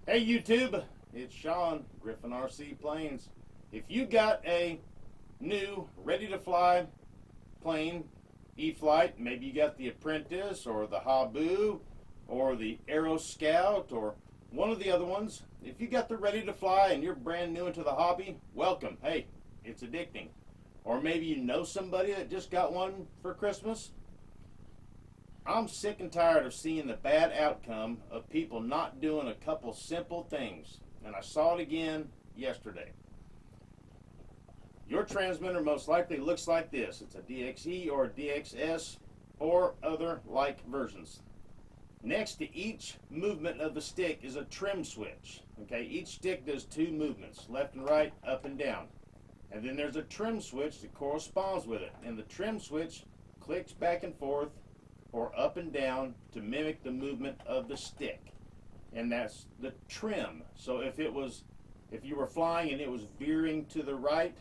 Hey YouTube, it's Sean, Griffin RC Planes. If you got a new, ready-to-fly plane, E-Flite, maybe you got the Apprentice or the Habu or the Aero Scout or one of the other ones, if you got the ready-to-fly and you're brand new into the hobby, welcome. Hey, it's addicting. Or maybe you know somebody that just got one for Christmas. I'm sick and tired of seeing the bad outcome of people not doing a couple simple things. And I saw it again yesterday. Your transmitter most likely looks like this. It's a DXE or a DXS or other like versions. Next to each movement of the stick is a trim switch. Okay, each stick does two movements, left and right, up and down. And then there's a trim switch that corresponds with it. And the trim switch clicks back and forth or up and down to mimic the movement of the stick, and that's the trim. So if you were flying and it was veering to the right,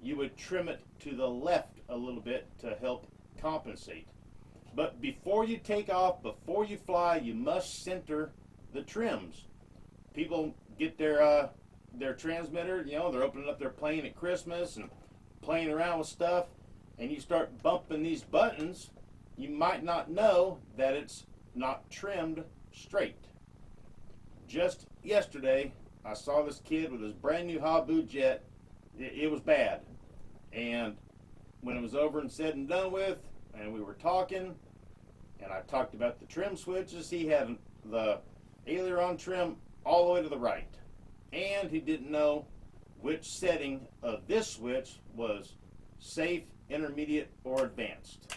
you would trim it to the left a little bit to help compensate. But before you take off, before you fly, you must center the trims. People get their transmitter, you know, they're opening up their plane at Christmas and playing around with stuff, and you start bumping these buttons. You might not know that it's not trimmed straight. Just yesterday, I saw this kid with his brand new Habu jet. It was bad. And when it was over and said and done with, and we were talking, and I talked about the trim switches, he had the aileron trim all the way to the right. And he didn't know which setting of this switch was safe, intermediate, or advanced.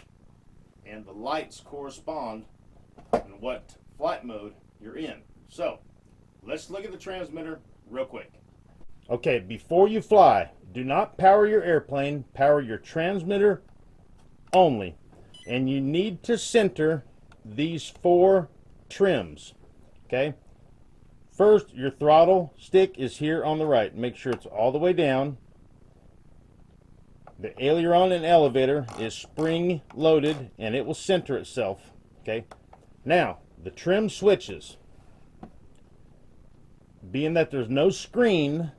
And the lights correspond in what flight mode you're in. So, let's look at the transmitter real quick. Okay, before you fly, do not power your airplane, power your transmitter only. And you need to center these four trims, okay? First, your throttle stick is here on the right. Make sure it's all the way down. The aileron and elevator is spring loaded and it will center itself. Okay. Now, the trim switches. Being that there's no screen,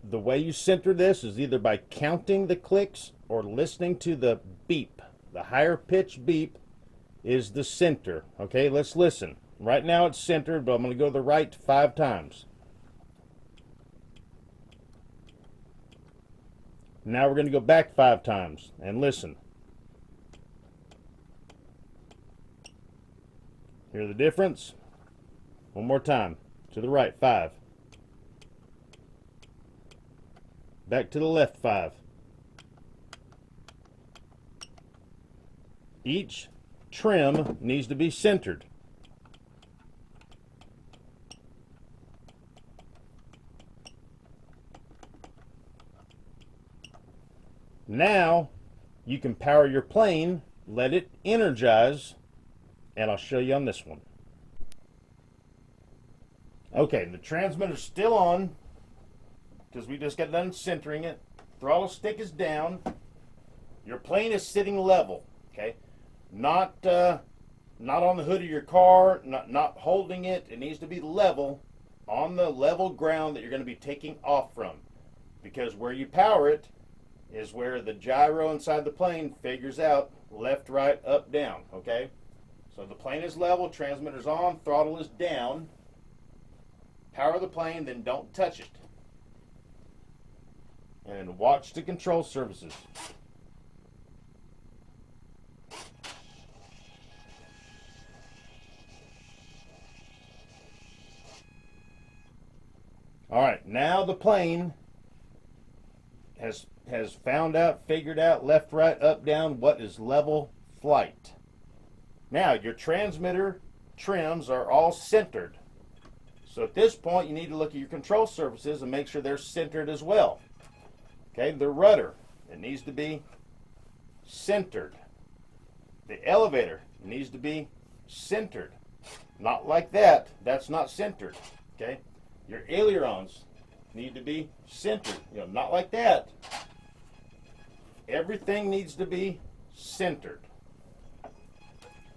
the way you center this is either by counting the clicks or listening to the beep. The higher pitch beep is the center. Okay, let's listen. Right now it's centered, but I'm going to go to the right 5 times. Now we're going to go back 5 times and listen. Hear the difference? One more time. To the right, 5. Back to the left, 5. Each trim needs to be centered. Now you can power your plane, let it energize, and I'll show you on this one. Okay, the transmitter's still on because we just got done centering it. Throttle stick is down. Your plane is sitting level, okay? Not on the hood of your car, not holding it. It needs to be level on the level ground that you're going to be taking off from, because where you power it is where the gyro inside the plane figures out left, right, up, down, okay? So the plane is level, transmitter's on, throttle is down. Power the plane, then don't touch it. And watch the control surfaces. All right, now the plane has figured out left, right, up, down what is level flight. Now your transmitter trims are all centered. So at this point you need to look at your control surfaces and make sure they're centered as well. Okay, the rudder, it needs to be centered. The elevator needs to be centered. Not like that, that's not centered. Okay, your ailerons need to be centered, you know, not like that. Everything needs to be centered.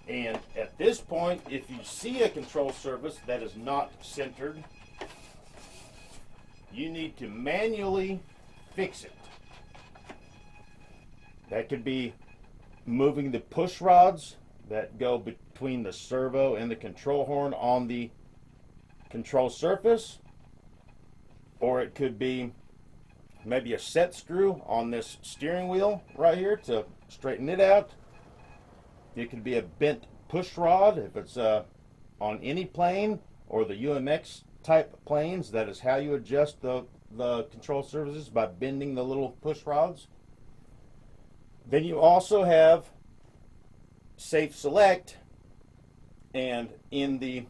And at this point, if you see a control surface that is not centered, you need to manually fix it. That could be moving the push rods that go between the servo and the control horn on the control surface, or it could be maybe a set screw on this steering wheel right here to straighten it out. It could be a bent push rod if it's on any plane, or the UMX type planes. That is how you adjust the control surfaces, by bending the little push rods. Then you also have Safe Select, and in the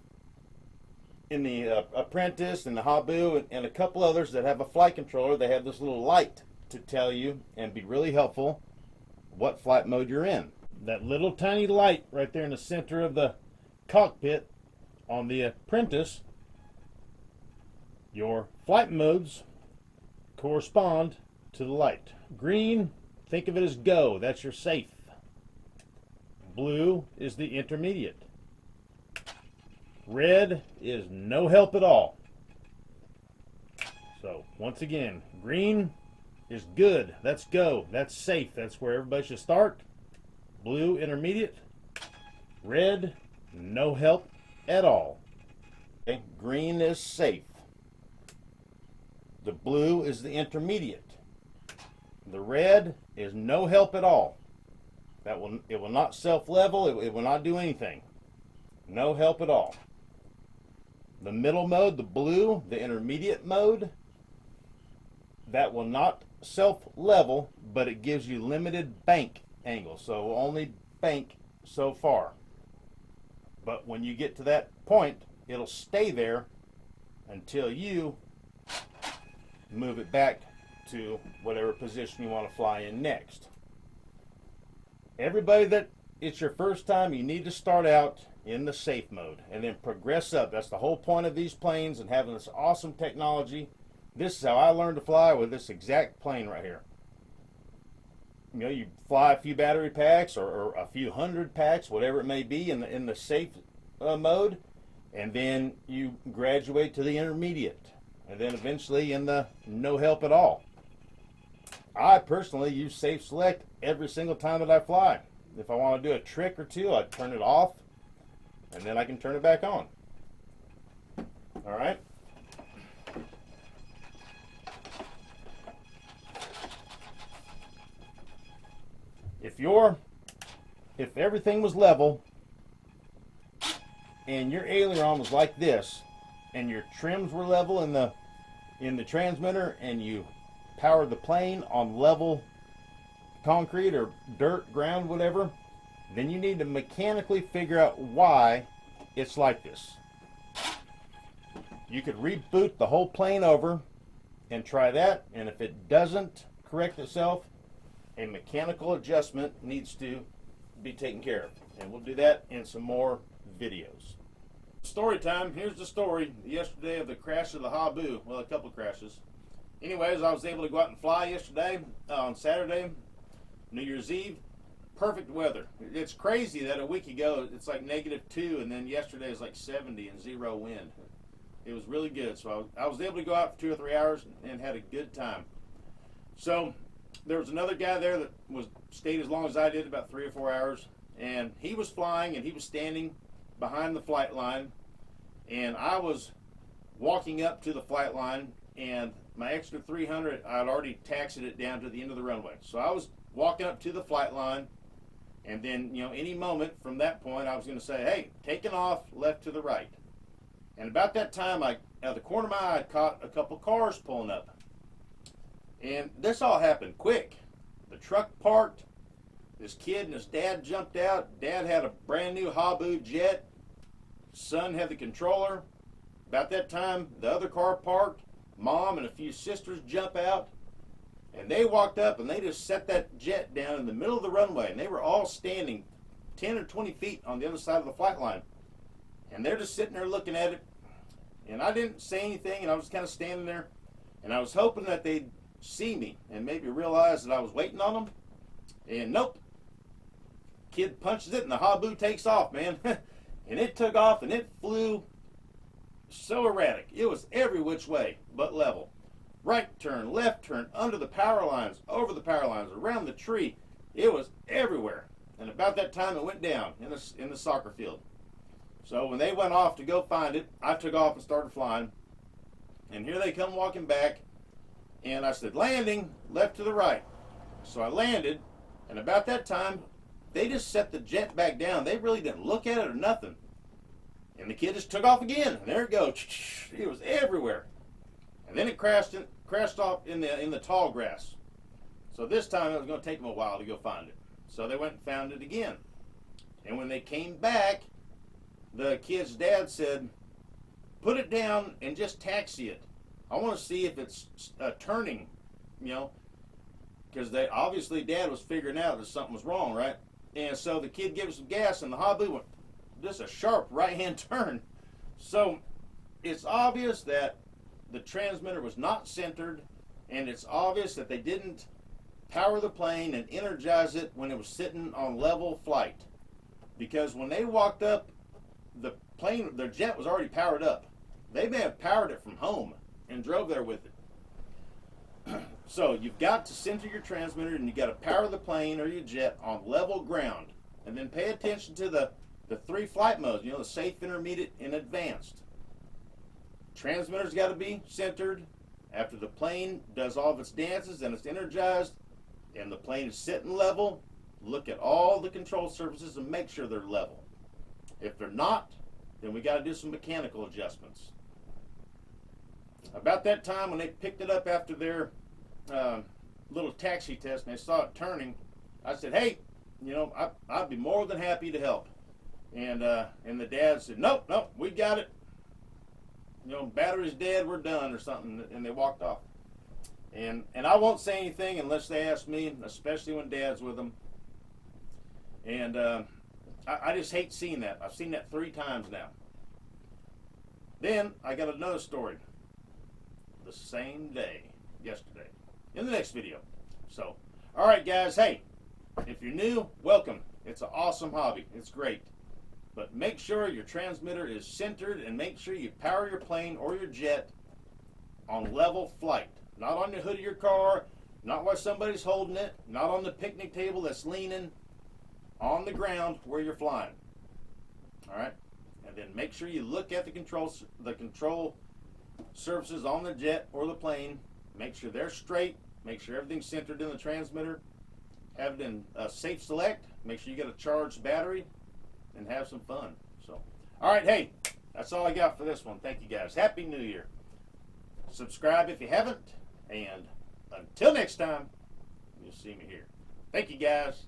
Apprentice and the Habu and a couple others that have a flight controller, they have this little light to tell you and be really helpful what flight mode you're in. That little tiny light right there in the center of the cockpit on the Apprentice, your flight modes correspond to the light. Green, think of it as go, that's your safe. Blue is the intermediate. Red is no help at all. So once again, green is good, that's go, that's safe, that's where everybody should start. Blue, intermediate. Red, no help at all. Okay. Green is safe. The blue is the intermediate. The red is no help at all. It will not self-level, it will not do anything. No help at all. The middle mode, the blue, the intermediate mode, that will not self-level, but it gives you limited bank angle, so only bank so far. But when you get to that point, it'll stay there until you move it back to whatever position you want to fly in next. Everybody that it's your first time, you need to start out in the safe mode and then progress up. That's the whole point of these planes and having this awesome technology. This is how I learned to fly, with this exact plane right here. You know, you fly a few battery packs or a few hundred packs, whatever it may be, in the safe mode, and then you graduate to the intermediate, and then eventually in the no help at all. I personally use Safe Select every single time that I fly. If I want to do a trick or two, I turn it off, and then I can turn it back on. All right. If everything was level and your aileron was like this, and your trims were level in the transmitter, and you powered the plane on level concrete or dirt, ground, whatever, then you need to mechanically figure out why it's like this. You could reboot the whole plane over and try that, and if it doesn't correct itself, a mechanical adjustment needs to be taken care of. And we'll do that in some more videos. Story time. Here's the story yesterday of the crash of the Habu. Well, a couple of crashes. Anyways, I was able to go out and fly yesterday on Saturday, New Year's Eve. Perfect weather. It's crazy that a week ago it's like -2, and then yesterday is like 70 and 0 wind. It was really good. So I was able to go out for 2 or 3 hours and had a good time. So there was another guy there that stayed as long as I did, about 3 or 4 hours, and he was flying and he was standing behind the flight line, and I was walking up to the flight line, and my extra 300, I had already taxied it down to the end of the runway. So I was walking up to the flight line, and then, you know, any moment from that point I was going to say, hey, taking off left to the right. And about that time, out of the corner of my eye, I caught a couple cars pulling up. And this all happened quick. The truck parked. This kid and his dad jumped out. Dad had a brand new Habu jet. Son had the controller. About that time, the other car parked. Mom and a few sisters jump out. And they walked up and they just set that jet down in the middle of the runway. And they were all standing 10 or 20 feet on the other side of the flight line. And they're just sitting there looking at it. And I didn't say anything, and I was kind of standing there. And I was hoping that they'd see me and maybe realize that I was waiting on them. And nope. kid punches it and the Habu takes off, man. And it took off and it flew so erratic. It was every which way but level. Right turn, left turn, under the power lines, over the power lines, around the tree. It was everywhere. And about that time it went down in the soccer field. So when they went off to go find it, I took off and started flying. And here they come walking back. And I said, landing, left to the right. So I landed, and about that time, they just set the jet back down. They really didn't look at it or nothing. And the kid just took off again, and there it goes. It was everywhere. And then it crashed off in the tall grass. So this time it was going to take them a while to go find it. So they went and found it again. And when they came back, the kid's dad said, put it down and just taxi it. I want to see if it's turning, you know, because they obviously Dad was figuring out that something was wrong, right? And so the kid gave it some gas, and the Habu went just a sharp right-hand turn. So it's obvious that the transmitter was not centered, and it's obvious that they didn't power the plane and energize it when it was sitting on level flight. Because when they walked up, the plane, their jet was already powered up. They may have powered it from home and drove there with it. So you've got to center your transmitter, and you've got to power the plane or your jet on level ground. And then pay attention to the 3 flight modes, you know, the safe, intermediate, and advanced. Transmitter's got to be centered. After the plane does all of its dances and it's energized and the plane is sitting level, look at all the control surfaces and make sure they're level. If they're not, then we got to do some mechanical adjustments. About that time when they picked it up after their little taxi test and they saw it turning, I said, hey, you know, I'd be more than happy to help. And the dad said, nope, we got it. You know, battery's dead, we're done or something. And they walked off. And I won't say anything unless they ask me, especially when Dad's with them. And I just hate seeing that. I've seen that 3 times now. Then I got another story. The same day, yesterday, in the next video. So, all right, guys, hey, if you're new, welcome. It's an awesome hobby. It's great. But make sure your transmitter is centered and make sure you power your plane or your jet on level flight. Not on the hood of your car, not while somebody's holding it, not on the picnic table that's leaning, on the ground where you're flying. All right? And then make sure you look at the control surfaces on the jet or the plane. Make sure they're straight. Make sure everything's centered in the transmitter. Have it in safe select. Make sure you get a charged battery and have some fun. So, all right, hey, that's all I got for this one. Thank you, guys. Happy New Year. Subscribe if you haven't. And until next time, you'll see me here. Thank you, guys.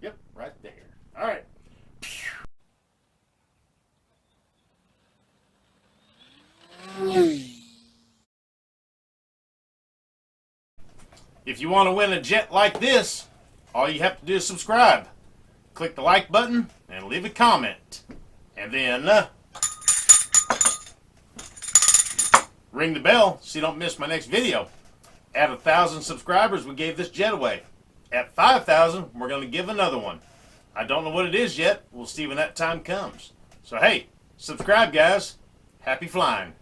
Yep, right there. All right. If you want to win a jet like this, all you have to do is subscribe. Click the like button and leave a comment. And then ring the bell so you don't miss my next video. At 1,000 subscribers, we gave this jet away. At 5,000, we're going to give another one. I don't know what it is yet. We'll see when that time comes. So, hey, subscribe, guys. Happy flying.